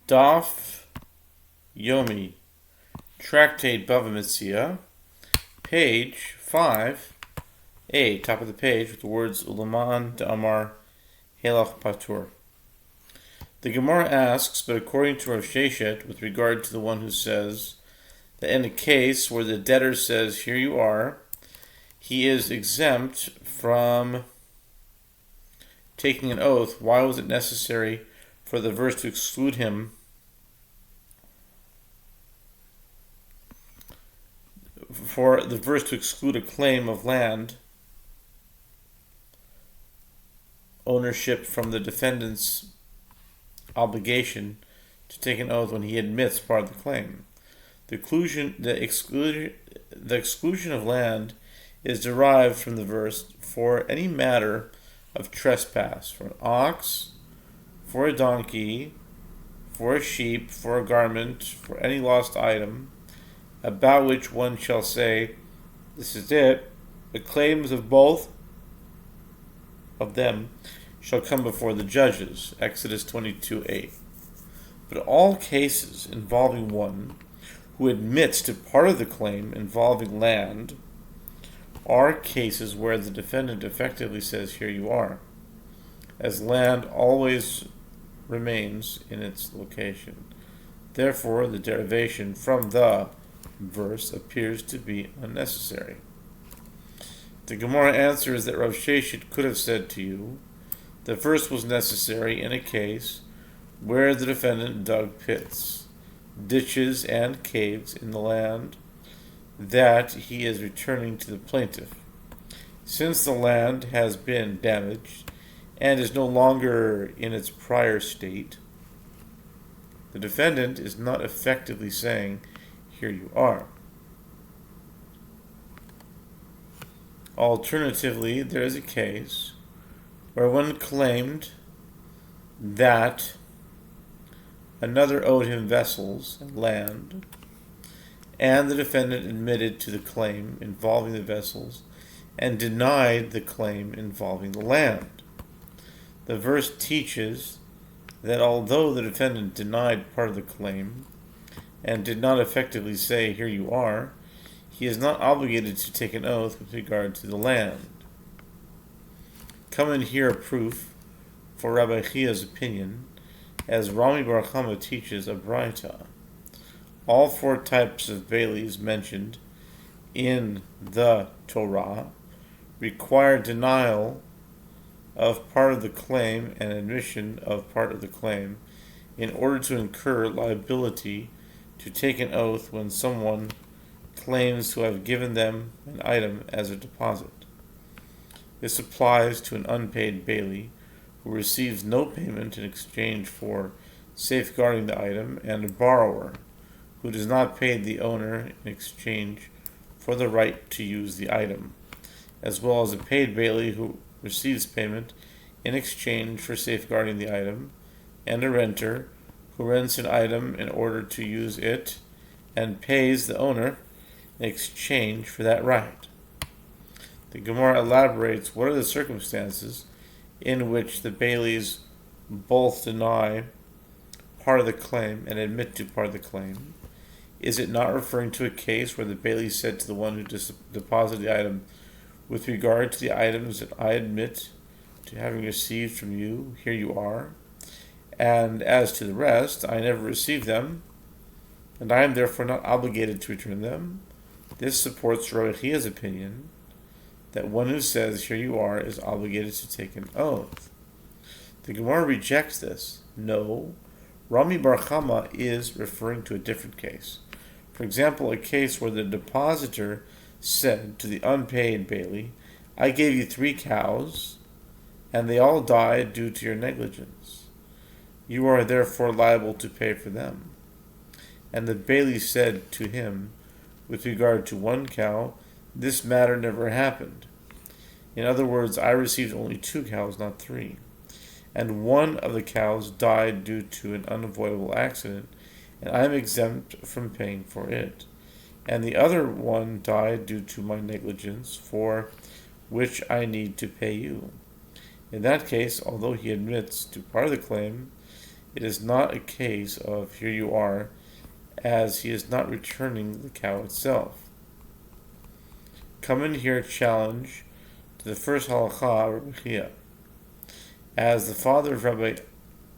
Daf Yomi, Tractate Bava Metzia, page 5a, top of the page with the words Ulaman Da'amar Helach Patur. The Gemara asks, but according to Rav Sheshet, with regard to the one who says that in a case where the debtor says, "Here you are," he is exempt from taking an oath. Why was it necessary for the verse to exclude him a claim of land ownership from the defendant's obligation to take an oath when he admits part of the claim? The exclusion of land is derived from the verse for any matter of trespass, for an ox, for a donkey, for a sheep, for a garment, for any lost item, about which one shall say, "This is it," the claims of both of them shall come before the judges. Exodus 22:8. But all cases involving one who admits to part of the claim involving land are cases where the defendant effectively says, "Here you are," as land always remains in its location. Therefore, the derivation from the verse appears to be unnecessary. The Gemara answers that Rav Sheshet could have said to you, the verse was necessary in a case where the defendant dug pits, ditches, and caves in the land that he is returning to the plaintiff. Since the land has been damaged and is no longer in its prior state, the defendant is not effectively saying, "Here you are." Alternatively, there is a case where one claimed that another owed him vessels and land, and the defendant admitted to the claim involving the vessels and denied the claim involving the land. The verse teaches that although the defendant denied part of the claim and did not effectively say, "Here you are," he is not obligated to take an oath with regard to the land. Come and hear a proof for Rabbi Chia's opinion, as Rami Bar Chama teaches a Braita. All four types of baileys mentioned in the Torah require denial of part of the claim and admission of part of the claim in order to incur liability to take an oath when someone claims to have given them an item as a deposit. This applies to an unpaid bailey who receives no payment in exchange for safeguarding the item, and a borrower who does not pay the owner in exchange for the right to use the item, as well as a paid bailey who receives payment in exchange for safeguarding the item, and a renter who rents an item in order to use it and pays the owner in exchange for that right. The Gemara elaborates what are the circumstances in which the baileys both deny part of the claim and admit to part of the claim. Is it not referring to a case where the bailey said to the one who deposited the item, "With regard to the items that I admit to having received from you, here you are, and as to the rest, I never received them, and I am therefore not obligated to return them"? This supports Rav Chia's opinion that one who says, "Here you are," is obligated to take an oath. The Gemara rejects this. No, Rami Bar Chama is referring to a different case. For example, a case where the depositor said to the unpaid bailey, "I gave you 3 cows, and they all died due to your negligence. You are therefore liable to pay for them." And the bailey said to him, with regard to 1 cow, "This matter never happened. In other words, I received only 2 cows, not 3. And one of the cows died due to an unavoidable accident, and I am exempt from paying for it. And the other one died due to my negligence, for which I need to pay you." In that case, although he admits to part of the claim, It is not a case of here you are, as he is not returning the cow itself. Come in here challenge to the first halakha, Rabbi Chia. As the father of Rabbi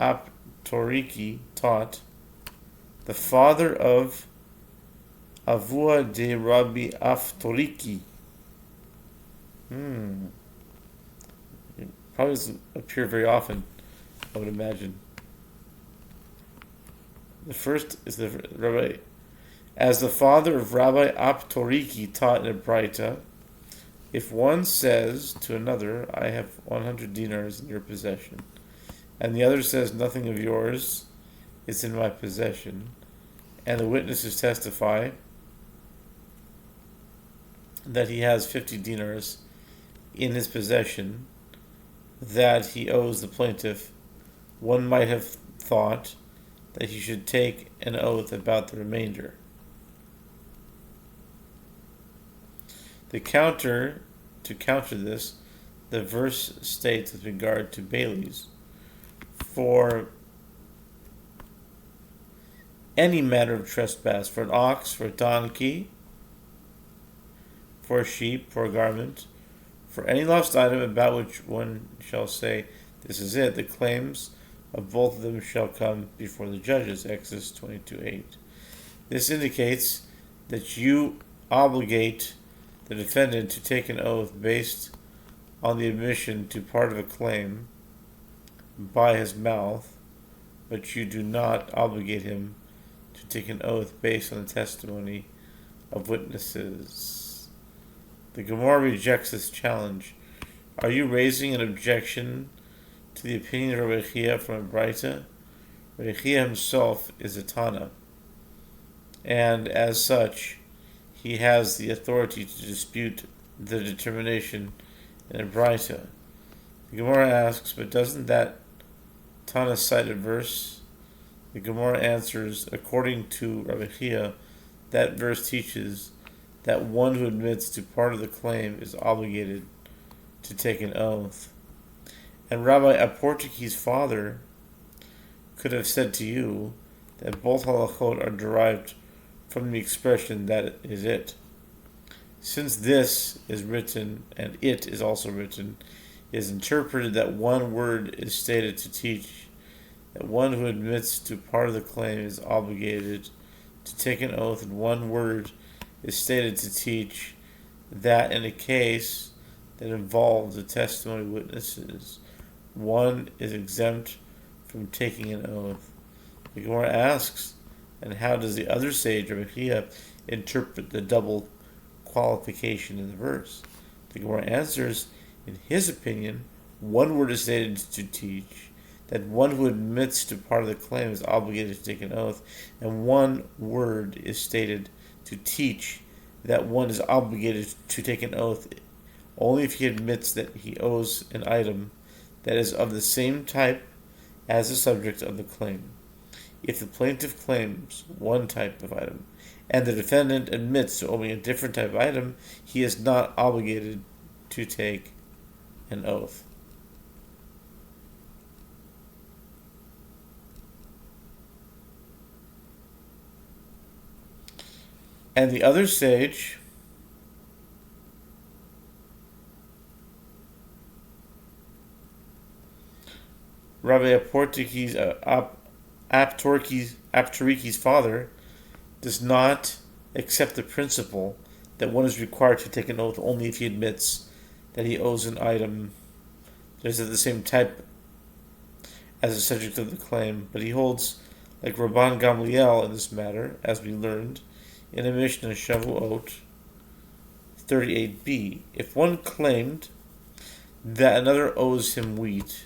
Aptoriki taught, the father of Avua de Rabbi Aptoriki. It probably doesn't appear very often, I would imagine. The first is the Rabbi. As the father of Rabbi Aptoriki taught in a Braita, if one says to another, I have 100 dinars in your possession, and the other says, nothing of yours is in my possession, and the witnesses testify that he has 50 dinars in his possession that he owes the plaintiff, one might have thought that he should take an oath about the remainder. To counter this, the verse states with regard to baileys, for any matter of trespass, for an ox, for a donkey, for a sheep, for a garment, for any lost item about which one shall say, this is it, the claims of both of them shall come before the judges, Exodus 22:8. This indicates that you obligate the defendant to take an oath based on the admission to part of a claim by his mouth, but you do not obligate him to take an oath based on the testimony of witnesses. The Gemara rejects this challenge. Are you raising an objection to the opinion of Rabbi Chia from a Braita? Rabbi Chia himself is a Tana, and as such, he has the authority to dispute the determination in a Braita. The Gemara asks, but doesn't that Tana cite a verse? The Gemara answers, according to Rabbi Chia, that verse teaches that one who admits to part of the claim is obligated to take an oath. And Rabbi Aportiki's father could have said to you that both halachot are derived from the expression that is it. Since this is written, and it is also written, it is interpreted that one word is stated to teach that one who admits to part of the claim is obligated to take an oath, and one word is stated to teach that in a case that involves the testimony of witnesses, one is exempt from taking an oath. The Gemara asks, and how does the other sage, Rabbi Chia, interpret the double qualification in the verse? The Gemara answers, in his opinion, one word is stated to teach that one who admits to part of the claim is obligated to take an oath, and one word is stated to teach that one is obligated to take an oath only if he admits that he owes an item that is of the same type as the subject of the claim. If the plaintiff claims one type of item and the defendant admits to owing a different type of item, he is not obligated to take an oath. And the other sage, Rabbi Aptoriki's father, does not accept the principle that one is required to take an oath only if he admits that he owes an item that is of the same type as the subject of the claim, but he holds like Rabban Gamliel in this matter, as we learned in a Mishnah Shavuot 38b. If one claimed that another owes him wheat,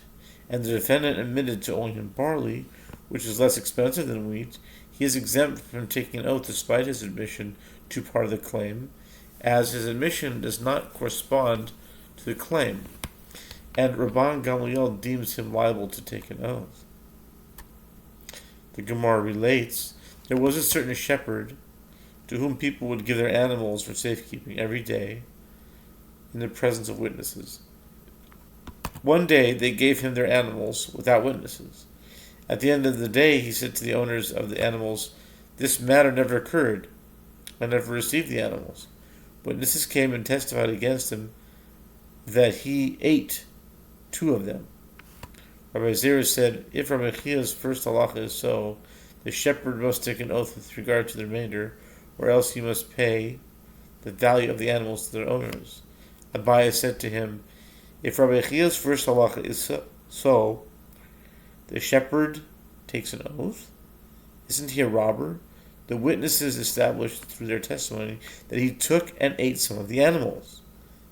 and the defendant admitted to owing him barley, which is less expensive than wheat, he is exempt from taking an oath despite his admission to part of the claim, as his admission does not correspond to the claim, and Rabban Gamliel deems him liable to take an oath. The Gemara relates, there was a certain shepherd to whom people would give their animals for safekeeping every day in the presence of witnesses. One day they gave him their animals without witnesses, At the end of the day, he said to the owners of the animals, "This matter never occurred. I never received the animals." Witnesses came and testified against him that he ate 2 of them. Rabbi Zera said, "If Rabbi Chia's first halacha is so, the shepherd must take an oath with regard to the remainder, or else he must pay the value of the animals to their owners." Abaye said to him, "If Rabbi Chia's first halacha is so, the shepherd takes an oath? Isn't he a robber?" The witnesses established through their testimony that he took and ate some of the animals,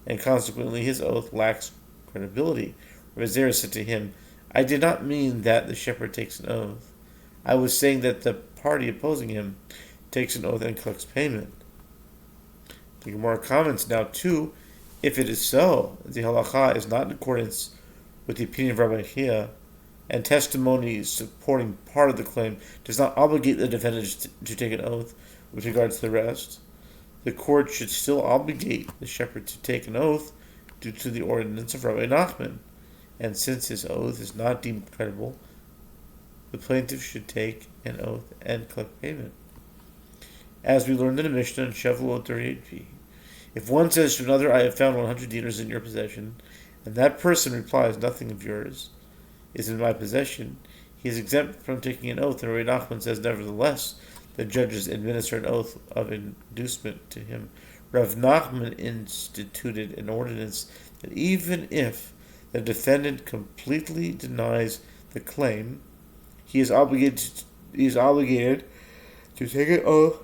and consequently his oath lacks credibility. Rabbi Zera said to him, "I did not mean that the shepherd takes an oath. I was saying that the party opposing him takes an oath and collects payment." The Gemara comments now too, if it is so, the halacha is not in accordance with the opinion of Rabbi Chia, and testimony supporting part of the claim does not obligate the defendant to take an oath with regard to the rest, the court should still obligate the shepherd to take an oath due to the ordinance of Rabbi Nachman, and since his oath is not deemed credible, the plaintiff should take an oath and collect payment. As we learned in the Mishnah in Shavuot 38b, if one says to another, "I have found 100 dinars in your possession," and that person replies, "Nothing of yours is in my possession," he is exempt from taking an oath, and Rabbi Nachman says, nevertheless, the judges administer an oath of inducement to him. Rav Nachman instituted an ordinance that even if the defendant completely denies the claim, he is obligated to take an oath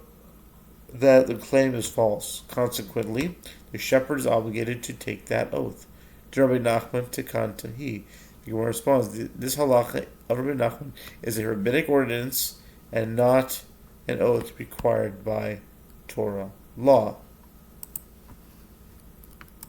that the claim is false. Consequently, the shepherd is obligated to take that oath. To Rabbi Nachman Tekantahi. The Gemara responds, this halacha of Rabbi Nachman is a rabbinic ordinance and not an oath required by Torah law.